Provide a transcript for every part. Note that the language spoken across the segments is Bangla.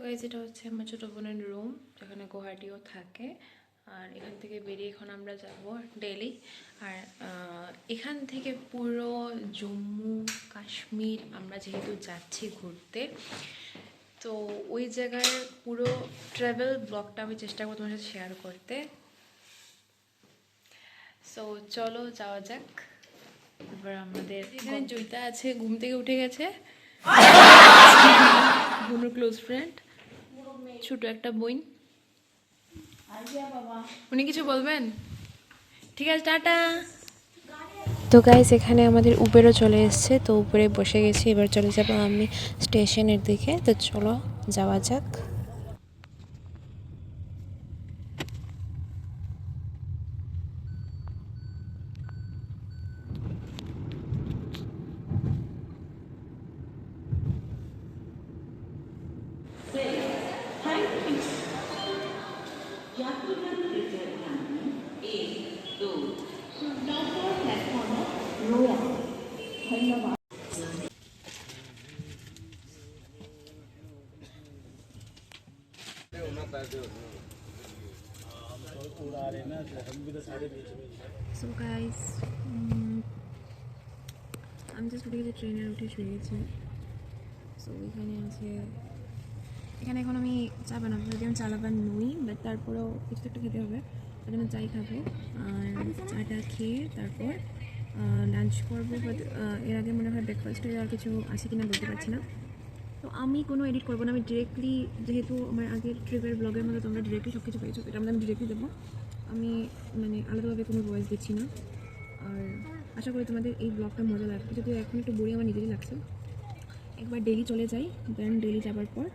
গাইস, এটা হচ্ছে আমার ছোটো বোনের রুম, যেখানে গুয়াহাটিও থাকে। আর এখান থেকে বেরিয়ে এখন আমরা যাব দিল্লি। আর এখান থেকে পুরো জম্মু কাশ্মীর আমরা যেহেতু যাচ্ছি ঘুরতে, তো ওই জায়গায় পুরো ট্রাভেল ব্লগটা আমি চেষ্টা করবো তোমার সাথে শেয়ার করতে। সো চলো যাওয়া যাক। এবার আমাদের এখানে জয়িতা আছে, ঘুম থেকে উঠে গেছে, বোনের ক্লোজ ফ্রেন্ড, ছোট একটা বোন। উনি কিছু বলবেন? ঠিক আছে, টাটা। তো গাইস, এখানে আমাদের উবেরও চলে এসেছে, তো উপরে বসে গেছি। এবার চলে যাবো আমি স্টেশনের দিকে। তো চলো যাওয়া যাক। So guys, আমি জাস্ট উঠে গেছি, ট্রেনে উঠে শুয়ে গেছি। সো এখানে এখন আমি চা বানাবো, যদি আমি চালাবার নই, বাট তারপরেও কিছু একটা খেতে হবে, তার জন্য চাই খাবো। আর চাটা খেয়ে তারপর লাঞ্চ করবো। বাট এর আগে মনে হয় ব্রেকফাস্টে আর কিছু আছে কিনা বলতে পারছি না। তো আমি কোনো এডিট করবো না, আমি ডিরেক্টলি, যেহেতু আমার আগের ট্রিপের ব্লগের মধ্যে তোমরা ডিরেক্টলি সব কিছু পেয়েছো, এটা আমি ডিরেক্টলি দেবো। আমি আলাদাভাবে কোনো ভয়েস দিচ্ছি না। আর আশা করি তোমাদের এই ব্লগটা মজা লাগবে, যদিও এখন একটু বোরিং আমার নিজেরই লাগছে। একবার ডেলি চলে যাই, দেন ডেলি যাবার পর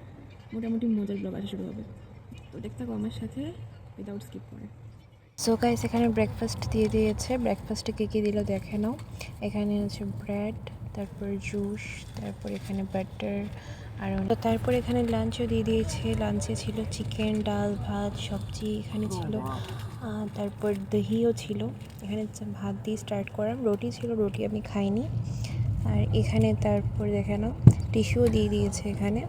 মোটামুটি মজার ব্লগ আসা শুরু হবে। তো দেখতে থাকো আমার সাথে উইদাউট স্কিপ করে। সো গাইস, এখানে ব্রেকফাস্ট দিয়ে দিয়েছে। ব্রেকফাস্টে কী কী দিল দেখে নাও। এখানে আছে ব্রেড, তারপর জুস, তারপর এখানে বাটার, আর তারপর এখানে লাঞ্চও দিয়ে দিয়েছে। লাঞ্চে ছিল চিকেন, ডাল, ভাত, সবজি এখানে ছিল। তারপর দহিও ছিল। এখানে ভাত দিয়ে স্টার্ট করলাম, রুটি ছিল, রুটি আমি খাইনি। আর এখানে তারপর দেখে নাও টিস্যুও দিয়ে দিয়েছে এখানে।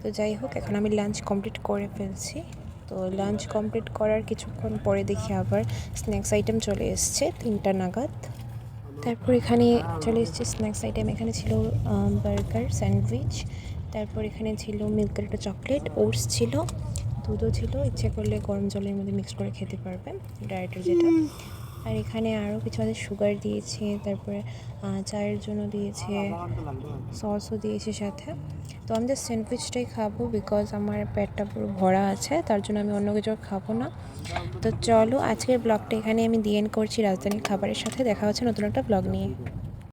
তো যাই হোক, এখন আমি লাঞ্চ কমপ্লিট করে ফেলছি। তো লাঞ্চ কমপ্লিট করার কিছুক্ষণ পরে দেখি আবার স্ন্যাক্স আইটেম চলে এসছে 3টা নাগাদ। তারপর এখানে চলে এসছে স্ন্যাক্স আইটেম। এখানে ছিল বার্গার, স্যান্ডউইচ, তারপর এখানে ছিল মিল্কের একটা চকলেট, ওটস ছিল, দুধও ছিল, ইচ্ছে করলে গরম জলের মধ্যে মিক্স করে খেতে পারবেন, ডায়েটের যেটা। আর এখানে আরও কিছু আছে, সুগার দিয়েছে, তারপরে চায়ের জন্য দিয়েছে, সসও দিয়েছে সাথে। তো আমি জাস্ট স্যান্ডউইচটাই খাবো, বিকজ আমার পেটটা পুরো ভরা আছে, তার জন্য আমি অন্য কিছু খাবো না। তো চলো, আজকের ব্লগটা এখানে আমি দিয়ে এন্ড করছি রাজধানীর খাবারের সাথে। দেখা হচ্ছে নতুন একটা ব্লগ নিয়ে।